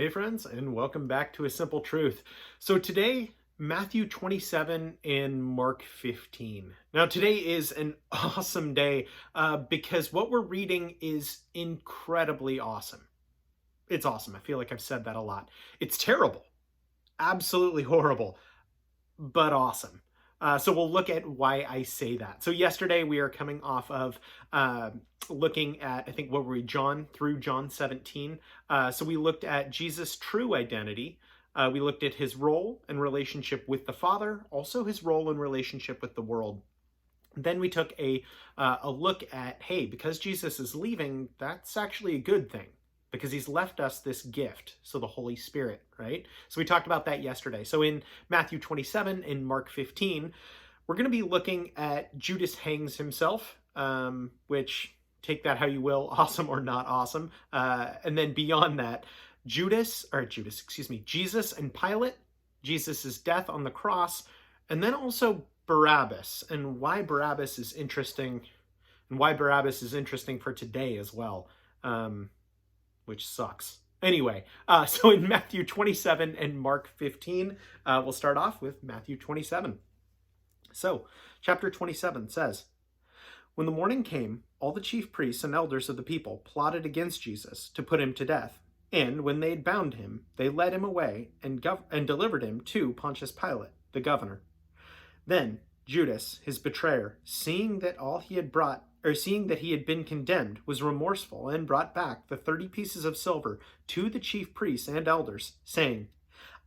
Hey friends, and welcome back to A Simple Truth. So today, Matthew 27 and Mark 15. Now today is an awesome day because what we're reading is incredibly awesome. It's awesome. I feel like I've said that a lot. It's terrible, absolutely horrible, but awesome. So we'll look at why I say that. So yesterday we are coming off of uh, looking at, I think, what were we, John through John 17. So we looked at Jesus' true identity. We looked at his role and relationship with the Father, also his role and relationship with the world. Then we took a look at, hey, because Jesus is leaving, that's actually a good thing because he's left us this gift, so the Holy Spirit, right? So we talked about that yesterday. So in Matthew 27 and Mark 15, we're going to be looking at Judas hangs himself, which take that how you will, awesome or not awesome. And then beyond that, Jesus and Pilate, Jesus' death on the cross, and then also Barabbas and why Barabbas is interesting for today as well, which sucks. Anyway, so in Matthew 27 and Mark 15, we'll start off with Matthew 27. So, chapter 27 says, "When the morning came, all the chief priests and elders of the people plotted against Jesus to put him to death. And when they had bound him, they led him away and delivered him to Pontius Pilate, the governor. Then Judas, his betrayer, seeing that he had been condemned, was remorseful and brought back the 30 pieces of silver to the chief priests and elders, saying,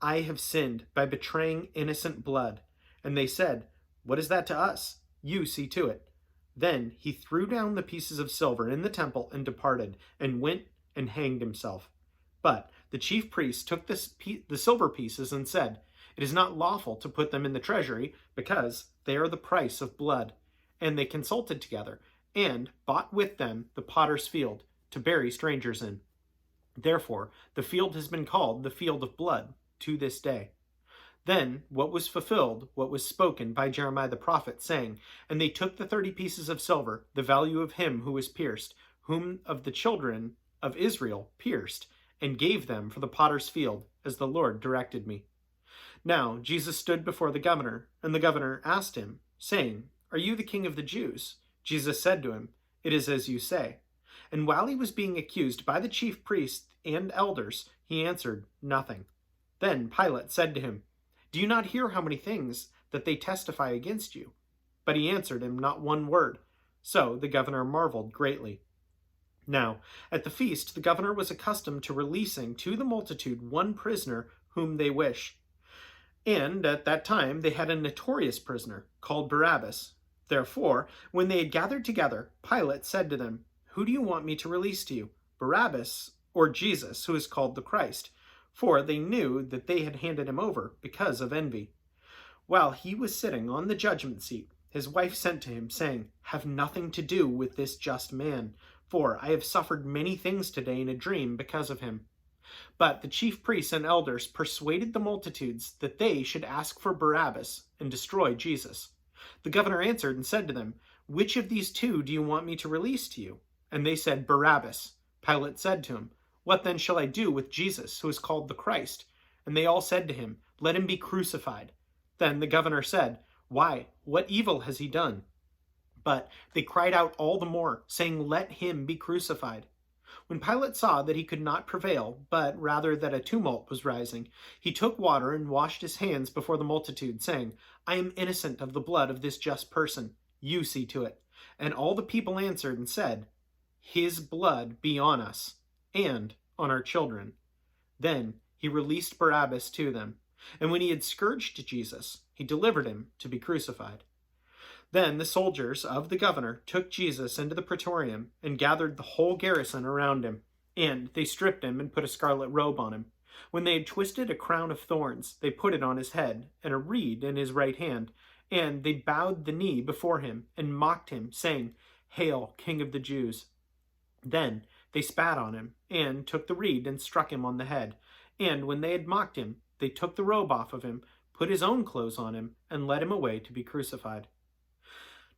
'I have sinned by betraying innocent blood.' And they said, 'What is that to us? You see to it.' Then he threw down the pieces of silver in the temple and departed, and went and hanged himself. But the chief priests took the silver pieces and said, 'It is not lawful to put them in the treasury, because they are the price of blood.' And they consulted together, and bought with them the potter's field, to bury strangers in. Therefore the field has been called the field of blood to this day. Then what was fulfilled, what was spoken by Jeremiah the prophet, saying, 'And they took the 30 pieces of silver, the value of him who was pierced, whom of the children of Israel pierced, and gave them for the potter's field, as the Lord directed me.' Now Jesus stood before the governor, and the governor asked him, saying, 'Are you the king of the Jews?' Jesus said to him, 'It is as you say.' And while he was being accused by the chief priests and elders, he answered nothing. Then Pilate said to him, 'Do you not hear how many things that they testify against you?' But he answered him not one word. So the governor marveled greatly. Now, at the feast, the governor was accustomed to releasing to the multitude one prisoner whom they wish. And at that time they had a notorious prisoner called Barabbas. Therefore, when they had gathered together, Pilate said to them, 'Who do you want me to release to you, Barabbas or Jesus, who is called the Christ?' For they knew that they had handed him over because of envy. While he was sitting on the judgment seat, his wife sent to him, saying, 'Have nothing to do with this just man, for I have suffered many things today in a dream because of him.' But the chief priests and elders persuaded the multitudes that they should ask for Barabbas and destroy Jesus. The governor answered and said to them, 'Which of these two do you want me to release to you?' And they said, 'Barabbas.' Pilate said to him, 'What then shall I do with Jesus, who is called the Christ?' And they all said to him, 'Let him be crucified.' Then the governor said, 'Why, what evil has he done?' But they cried out all the more, saying, 'Let him be crucified.' When Pilate saw that he could not prevail, but rather that a tumult was rising, he took water and washed his hands before the multitude, saying, 'I am innocent of the blood of this just person. You see to it.' And all the people answered and said, 'His blood be on us and on our children.' Then he released Barabbas to them. And when he had scourged Jesus, he delivered him to be crucified. Then the soldiers of the governor took Jesus into the praetorium and gathered the whole garrison around him. And they stripped him and put a scarlet robe on him. When they had twisted a crown of thorns, they put it on his head, and a reed in his right hand. And they bowed the knee before him and mocked him, saying, 'Hail, King of the Jews.' Then they spat on him, and took the reed and struck him on the head. And when they had mocked him, they took the robe off of him, put his own clothes on him, and led him away to be crucified.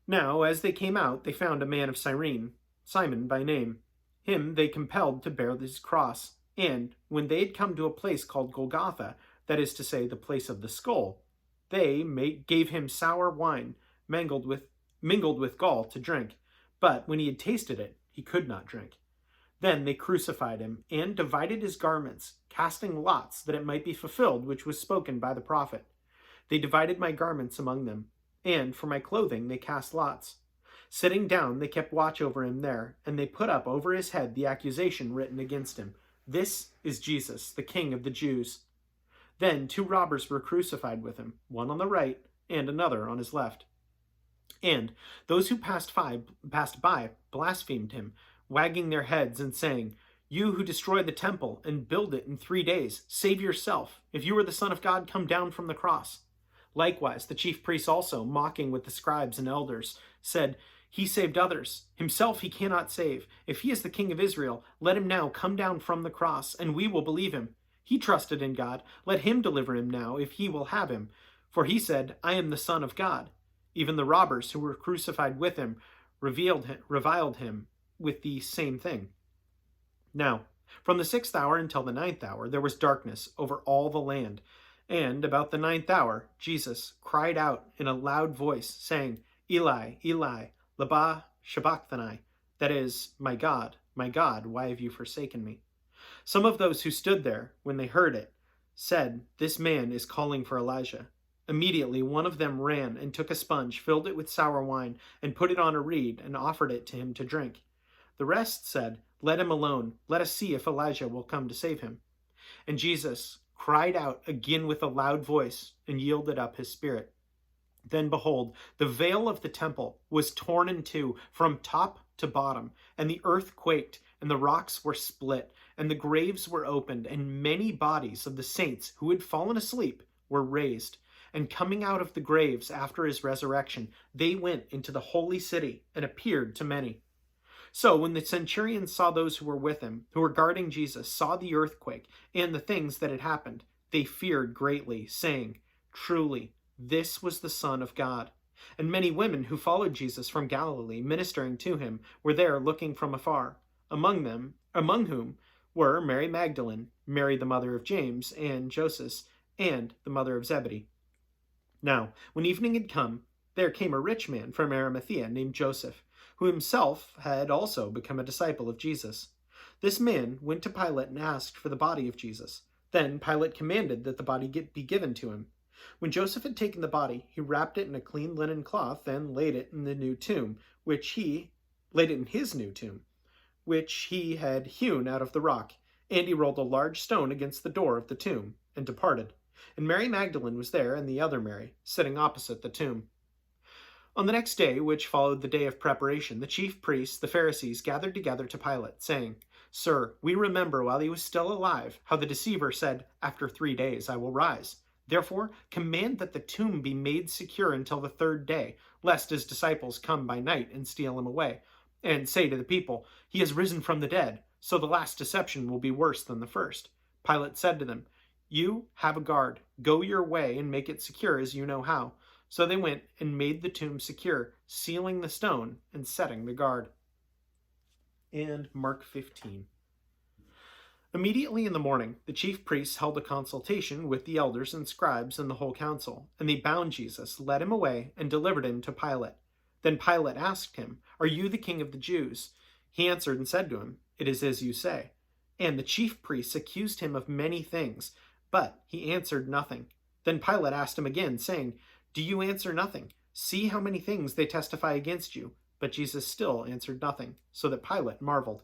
Now, as they came out, they found a man of Cyrene, Simon by name. Him they compelled to bear his cross. And when they had come to a place called Golgotha, that is to say, the place of the skull, they gave him sour wine mingled with gall to drink. But when he had tasted it, he could not drink. Then they crucified him, and divided his garments, casting lots, that it might be fulfilled which was spoken by the prophet. They divided my garments among them, and for my clothing they cast lots. Sitting down, they kept watch over him there, and they put up over his head the accusation written against him: "This is Jesus, the King of the Jews." Then 2 robbers were crucified with him, one on the right and another on his left. And those who passed by blasphemed him, wagging their heads and saying, "You who destroy the temple and build it in 3 days, save yourself. If you are the Son of God, come down from the cross." Likewise, the chief priests also, mocking with the scribes and elders, said, "He saved others. Himself he cannot save. If he is the King of Israel, let him now come down from the cross, and we will believe him. He trusted in God. Let him deliver him now, if he will have him. For he said, 'I am the Son of God.'" Even the robbers who were crucified with him reviled him with the same thing. Now, from the 6th hour until the 9th hour, there was darkness over all the land. And about the 9th hour, Jesus cried out in a loud voice, saying, "Eli, Eli, lama sabachthani," that is, my God, why have you forsaken me?" Some of those who stood there, when they heard it, said, "This man is calling for Elijah." Immediately one of them ran and took a sponge, filled it with sour wine, and put it on a reed, and offered it to him to drink. The rest said, "Let him alone. Let us see if Elijah will come to save him." And Jesus cried out again with a loud voice, and yielded up his spirit. Then behold, the veil of the temple was torn in two from top to bottom, and the earth quaked, and the rocks were split, and the graves were opened, and many bodies of the saints who had fallen asleep were raised. And coming out of the graves after his resurrection, they went into the holy city and appeared to many. So when the centurions saw those who were with him, who were guarding Jesus, saw the earthquake and the things that had happened, they feared greatly, saying, "Truly, this was the Son of God." And many women who followed Jesus from Galilee, ministering to him, were there looking from afar. Among whom were Mary Magdalene, Mary the mother of James and Joseph, and the mother of Zebedee. Now, when evening had come, there came a rich man from Arimathea named Joseph, who himself had also become a disciple of Jesus. This man went to Pilate and asked for the body of Jesus. Then Pilate commanded that the body be given to him. When Joseph had taken the body, he wrapped it in a clean linen cloth and laid it in his new tomb, which he had hewn out of the rock. And he rolled a large stone against the door of the tomb, and departed. And Mary Magdalene was there, and the other Mary, sitting opposite the tomb. On the next day, which followed the day of preparation, the chief priests, the Pharisees, gathered together to Pilate, saying, "Sir, we remember while he was still alive how the deceiver said, 'After 3 days I will rise.' Therefore, command that the tomb be made secure until the 3rd day, lest his disciples come by night and steal him away, and say to the people, 'He has risen from the dead,' so the last deception will be worse than the first." Pilate said to them, "You have a guard. Go your way and make it secure as you know how." So they went and made the tomb secure, sealing the stone and setting the guard. And Mark 15. Immediately in the morning, the chief priests held a consultation with the elders and scribes and the whole council, and they bound Jesus, led him away, and delivered him to Pilate. Then Pilate asked him, "Are you the king of the Jews?" He answered and said to him, "It is as you say." And the chief priests accused him of many things, but he answered nothing. Then Pilate asked him again, saying, "Do you answer nothing? See how many things they testify against you." But Jesus still answered nothing, so that Pilate marveled.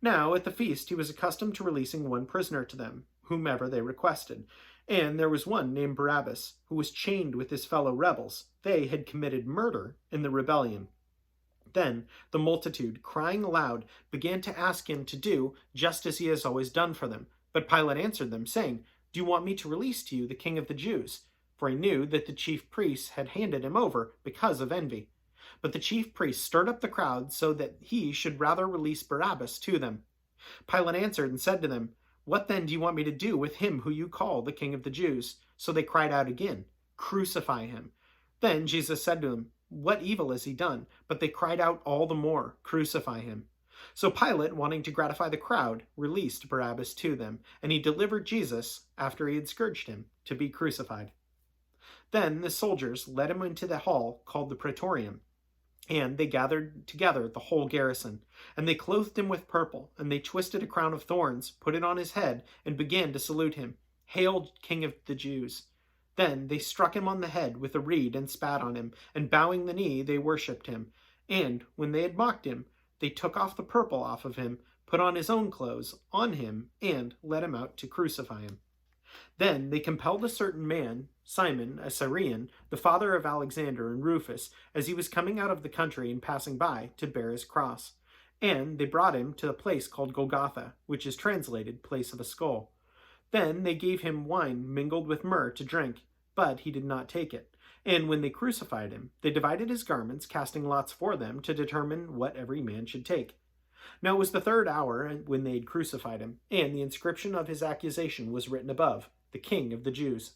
Now at the feast he was accustomed to releasing one prisoner to them, whomever they requested. And there was one named Barabbas, who was chained with his fellow rebels. They had committed murder in the rebellion. Then the multitude, crying aloud, began to ask him to do just as he has always done for them. But Pilate answered them, saying, "Do you want me to release to you the king of the Jews?" For he knew that the chief priests had handed him over because of envy. But the chief priests stirred up the crowd so that he should rather release Barabbas to them. Pilate answered and said to them, "What then do you want me to do with him who you call the king of the Jews?" So they cried out again, "Crucify him." Then Jesus said to them, "What evil has he done?" But they cried out all the more, "Crucify him." So Pilate, wanting to gratify the crowd, released Barabbas to them, and he delivered Jesus, after he had scourged him, to be crucified. Then the soldiers led him into the hall called the Praetorium, and they gathered together the whole garrison. And they clothed him with purple, and they twisted a crown of thorns, put it on his head, and began to salute him. Hail, King of the Jews! Then they struck him on the head with a reed and spat on him, and bowing the knee, they worshipped him. And when they had mocked him, they took off the purple off of him, put on his own clothes on him, and led him out to crucify him. Then they compelled a certain man, Simon, a Cyrene, the father of Alexander and Rufus, as he was coming out of the country and passing by, to bear his cross. And they brought him to the place called Golgotha, which is translated place of a skull. Then they gave him wine mingled with myrrh to drink, but he did not take it. And when they crucified him, they divided his garments, casting lots for them to determine what every man should take. Now it was the third hour when they had crucified him, and the inscription of his accusation was written above, the King of the Jews.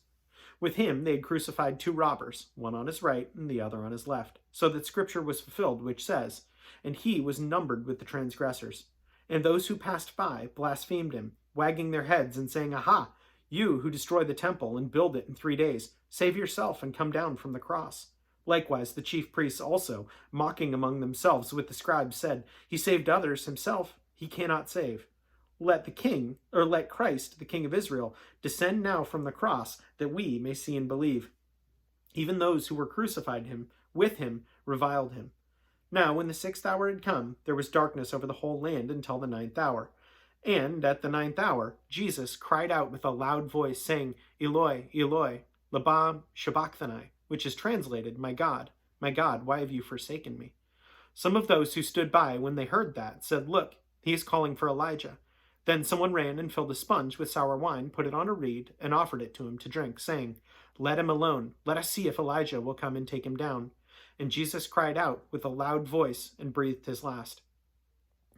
With him they had crucified two robbers, one on his right and the other on his left, so that scripture was fulfilled, which says, "And he was numbered with the transgressors." And those who passed by blasphemed him, wagging their heads and saying, "Aha! You who destroy the temple and build it in 3 days, save yourself and come down from the cross." Likewise the chief priests also, mocking among themselves with the scribes, said, "He saved others, himself he cannot save. Let Christ, the King of Israel, descend now from the cross, that we may see and believe." Even those who were crucified with him reviled him. Now when the 6th hour had come, there was darkness over the whole land until the 9th hour. And at the 9th hour, Jesus cried out with a loud voice, saying, "Eloi, Eloi, lama sabachthani," which is translated, my God, why have you forsaken me?" Some of those who stood by when they heard that said, "Look, he is calling for Elijah." Then someone ran and filled a sponge with sour wine, put it on a reed, and offered it to him to drink, saying, "Let him alone. Let us see if Elijah will come and take him down." And Jesus cried out with a loud voice and breathed his last.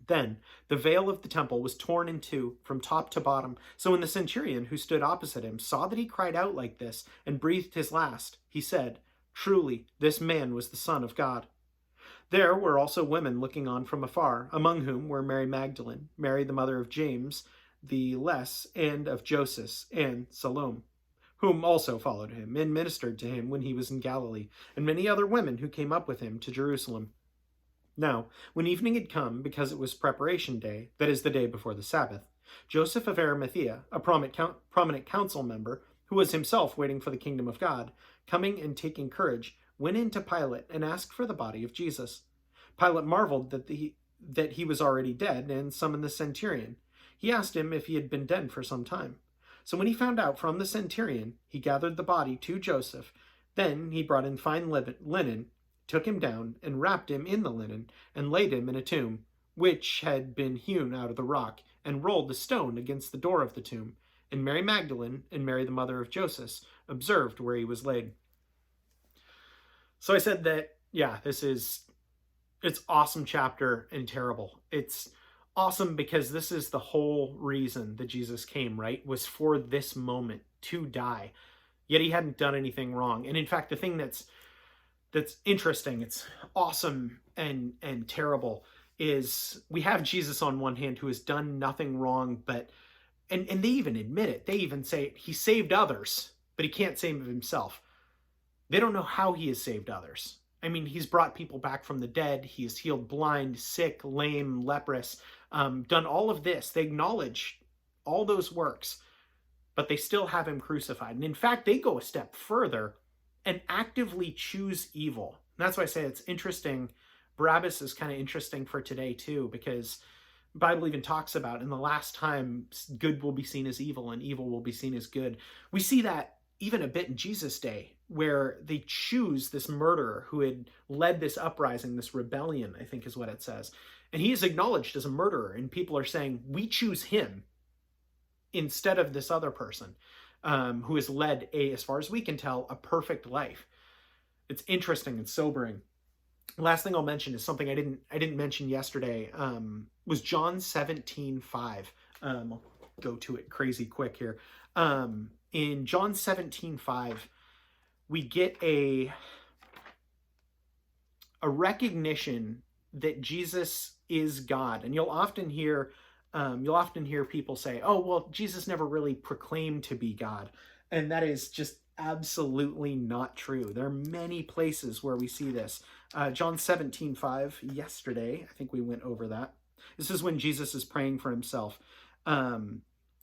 Then the veil of the temple was torn in two from top to bottom. So when the centurion who stood opposite him saw that he cried out like this and breathed his last, he said, "Truly, this man was the Son of God." There were also women looking on from afar, among whom were Mary Magdalene, Mary the mother of James the Less, and of Joseph, and Salome, whom also followed him, and ministered to him when he was in Galilee, and many other women who came up with him to Jerusalem. Now, when evening had come, because it was preparation day, that is the day before the Sabbath, Joseph of Arimathea, a prominent council member, who was himself waiting for the kingdom of God, coming and taking courage, went in to Pilate and asked for the body of Jesus. Pilate marveled that he was already dead, and summoned the centurion. He asked him if he had been dead for some time. So when he found out from the centurion, he gathered the body to Joseph. Then he brought in fine linen, took him down, and wrapped him in the linen, and laid him in a tomb, which had been hewn out of the rock, and rolled the stone against the door of the tomb. And Mary Magdalene and Mary the mother of Joseph observed where he was laid. So I said that, it's awesome chapter and terrible. It's awesome because this is the whole reason that Jesus came, right? Was for this moment, to die. Yet he hadn't done anything wrong. And in fact, the thing that's interesting, it's awesome and terrible, is we have Jesus on one hand who has done nothing wrong, but and they even admit it. They even say he saved others, but he can't save himself. They don't know how he has saved others. I mean, he's brought people back from the dead. He has healed blind, sick, lame, leprous, done all of this. They acknowledge all those works, but they still have him crucified. And in fact, they go a step further and actively choose evil. And that's why I say it's interesting. Barabbas is kind of interesting for today too, because the Bible even talks about in the last time, good will be seen as evil and evil will be seen as good. We see that even a bit in Jesus' day, where they choose this murderer who had led this uprising, this rebellion, I think is what it says. And he is acknowledged as a murderer, and people are saying, we choose him instead of this other person who has led as far as we can tell, a perfect life. It's interesting and sobering. Last thing I'll mention is something I didn't mention yesterday, was John 17:5. I'll go to it crazy quick here. In John 17:5, we get a recognition that Jesus is God. And you'll often hear people say, "Oh, well, Jesus never really proclaimed to be God," and that is just absolutely not true. There are many places where we see this. John 17:5. Yesterday, I think we went over that. This is when Jesus is praying for himself, and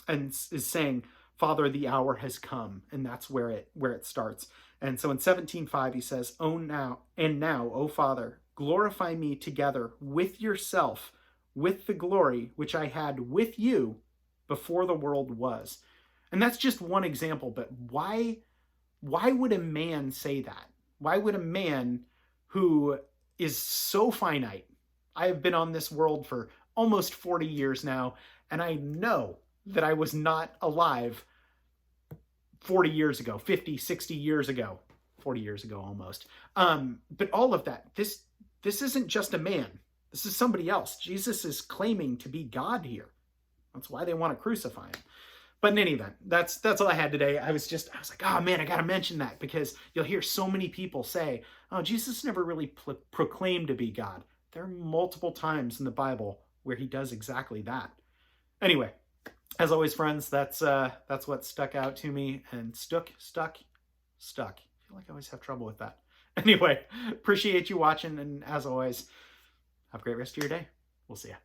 is saying, "Father, the hour has come," and that's where it starts. And so in 17:5 he says, "Oh now, O Father, glorify me together with yourself, with the glory which I had with you before the world was." And that's just one example, but why would a man say that? Why would a man who is so finite? I have been on this world for almost 40 years now, and I know that I was not alive 40 years ago, 50, 60 years ago, 40 years ago almost. But all of that, this isn't just a man. This is somebody else. Jesus is claiming to be God here. That's why they want to crucify him. But in any event, that's all I had today. I was like, oh man, I got to mention that, because you'll hear so many people say, "Oh, Jesus never really proclaimed to be God." There are multiple times in the Bible where he does exactly that. Anyway, as always, friends, that's what stuck out to me, and stuck. I feel like I always have trouble with that. Anyway, appreciate you watching, and as always, have a great rest of your day. We'll see ya.